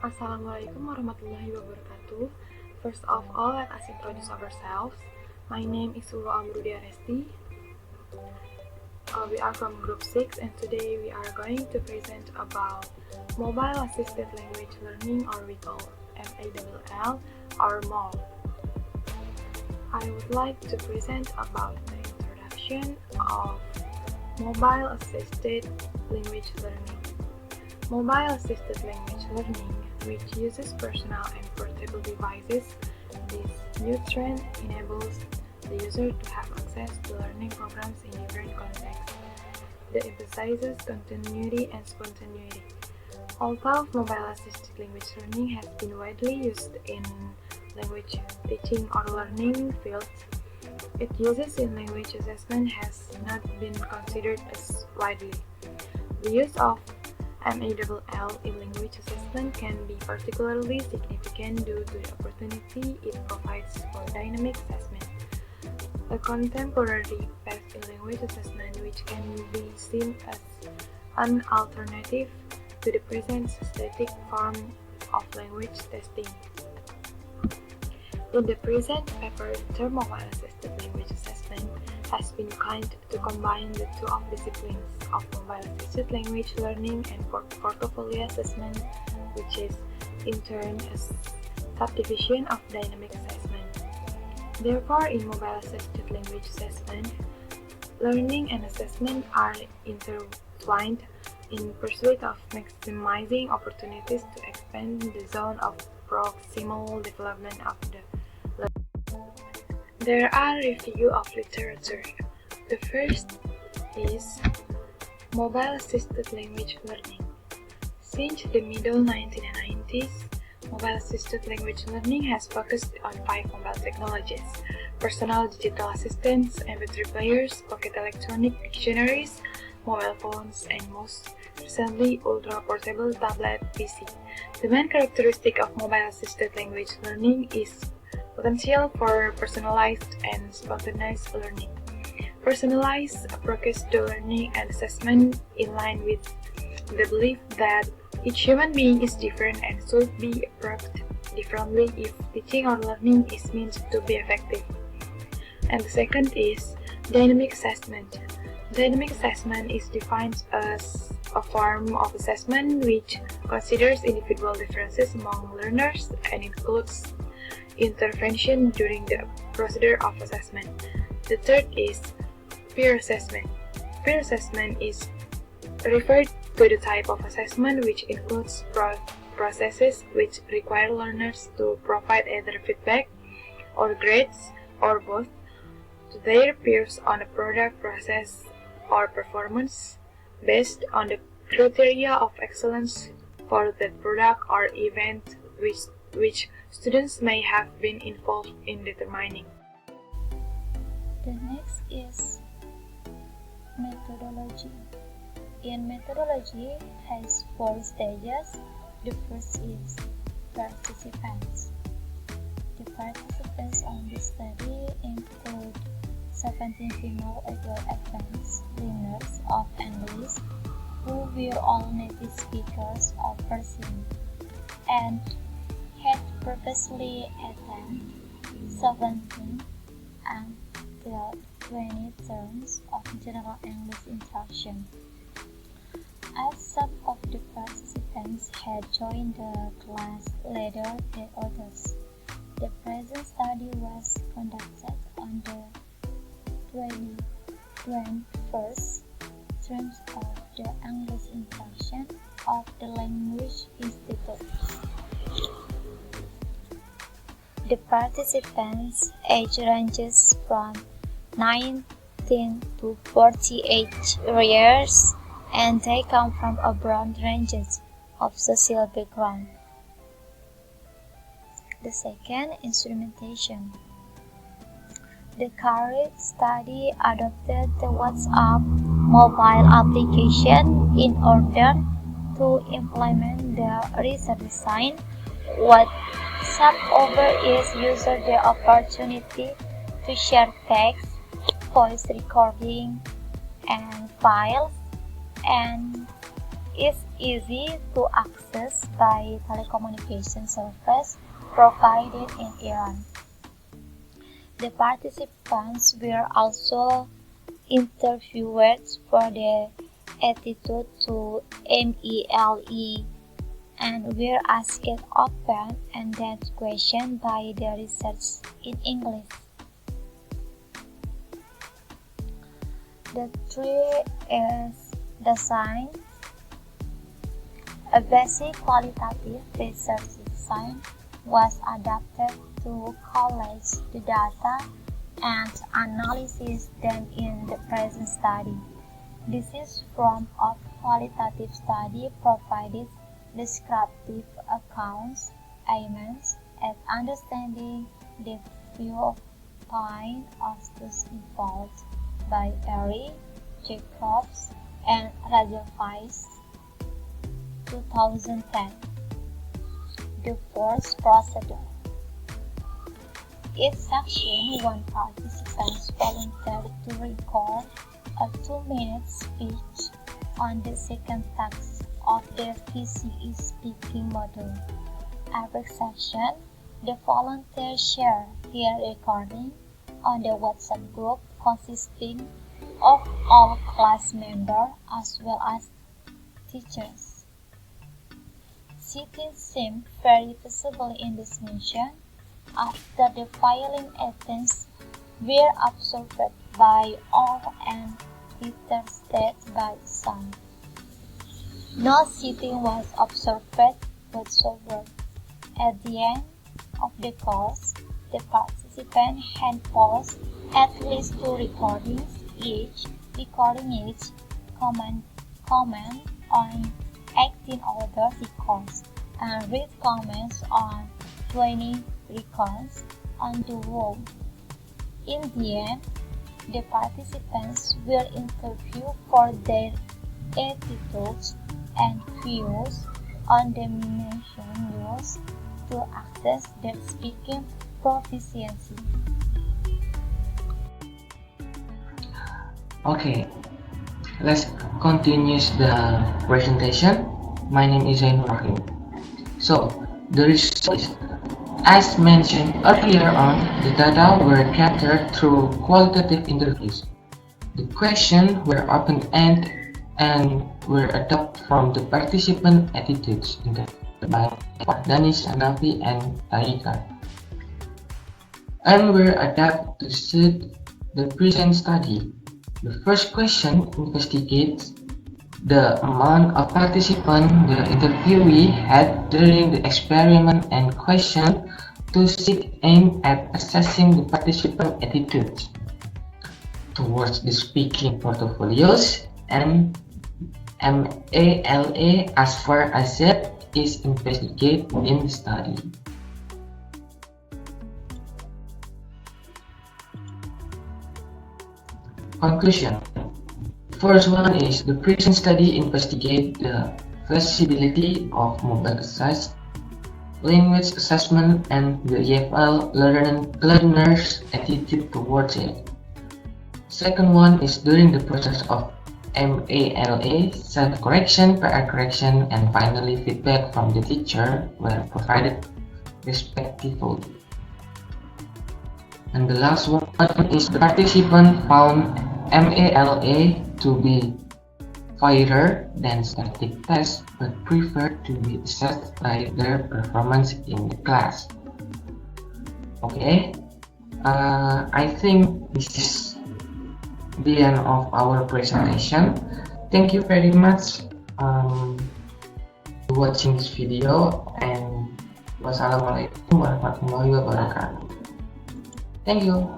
Assalamualaikum warahmatullahi wabarakatuh. First of all, let us introduce ourselves. My name is Ulwa Amru Dearesty. We are from Group 6 and today we are going to present about Mobile Assisted Language Learning, or we call MALL or MALL. I would like to present about the introduction of Mobile Assisted Language Learning. Mobile Assisted Language Learning, which uses personal and portable devices, this new trend enables the user to have access to learning programs in different contexts. It emphasizes continuity and spontaneity. Although mobile assisted language learning has been widely used in language teaching or learning fields, its uses in language assessment has not been considered as widely. The use of MALL in language assessment can be particularly significant due to the opportunity it provides for dynamic assessment, a contemporary path in language assessment which can be seen as an alternative to the present static form of language testing. In the present paper, the term mobile assisted language assessment has been coined to combine the two of disciplines of mobile assisted language learning and portfolio assessment, which is in turn a subdivision of dynamic assessment. Therefore, in mobile assisted language assessment, learning and assessment are intertwined in pursuit of maximizing opportunities to expand the zone of proximal development of the learner. There are a review of literature. The first is Mobile Assisted Language Learning. Since the middle 1990s, Mobile Assisted Language Learning has focused on 5 mobile technologies: personal digital assistants, MP3 players, pocket electronic dictionaries, mobile phones, and most recently, ultra-portable tablet PC. The main characteristic of mobile assisted language learning is potential for personalized and spontaneous learning. Personalized approaches to learning and assessment in line with the belief that each human being is different and should be approached differently if teaching or learning is meant to be effective. And the second is dynamic assessment. Dynamic assessment is defined as a form of assessment which considers individual differences among learners and includes intervention during the procedure of assessment. The third is peer assessment. Peer assessment is referred to the type of assessment which includes processes which require learners to provide either feedback or grades or both to their peers on a product, process, or performance based on the criteria of excellence for that product or event which students may have been involved in determining. The next is methodology. In methodology has 4 stages. The first is participants. The participants on this study include 17 female advanced learners of English who were all native speakers of Persian and had previously attended 17 until 20 terms of general English instruction. As some of the participants had joined the class later than others, the present study was conducted on the 21st terms of the English instruction of the Language Institute. The participants' age ranges from 19 to 48 years, and they come from a broad range of social background. The second, instrumentation. The current study adopted the WhatsApp mobile application in order to implement the research design. WhatsApp offers its users the opportunity to share text, voice recording, and files, and is easy to access by telecommunication service provided in Iran. The participants were also interviewed for their attitude to MELE and were asked open-ended questions by the research in English. The tree is designed. A basic qualitative research design was adapted to collect the data and analysis done in the present study. This is form of qualitative study provided descriptive accounts aims at understanding the viewpoint of those involved by Perry, Jacobs, and Rajavice, 2010. The first procedure. Each section, one participant volunteered to record a 2-minute speech on the second text of the VCE speaking module. Every section, the volunteer share their recording on the WhatsApp group consisting of all class members as well as teachers. Cities seemed very visible in this mission after the violin attempts were observed by all and detested by some. No sitting was observed whatsoever. At the end of the course, the participant hand-posed at least 2 recordings each, comment on 18 other records, and read comments on 20 records on the whole. In the end, the participants were interviewed for their attitudes and views on the mission used to access their speaking proficiency. Okay, let's continue the presentation. My name is Zaenur Rokhim. So, the result, as mentioned earlier on, the data were captured through qualitative interviews. The questions were open-ended and were adopted from the participant attitudes interviewed by Danish, Hanafi, and Tarika, and were adapted to suit the present study. The first question investigates the amount of participants the interviewee had during the experiment, and question 2 aimed at assessing the participant attitudes towards the speaking portfolios, and MALA as far as that is investigated in the study. Conclusion. First one is the present study investigate the feasibility of mobile-assisted language assessment and the EFL learners' attitude towards it. Second one is during the process of MALA, self-correction, prior correction, and finally feedback from the teacher were provided respectively. And the last one is the participant found MALA to be fairer than static tests, but preferred to be assessed by their performance in the class. Okay, I think this is the end of our presentation. Thank you very much for watching this video, and wassalamualaikum warahmatullahi wabarakatuh. Thank you.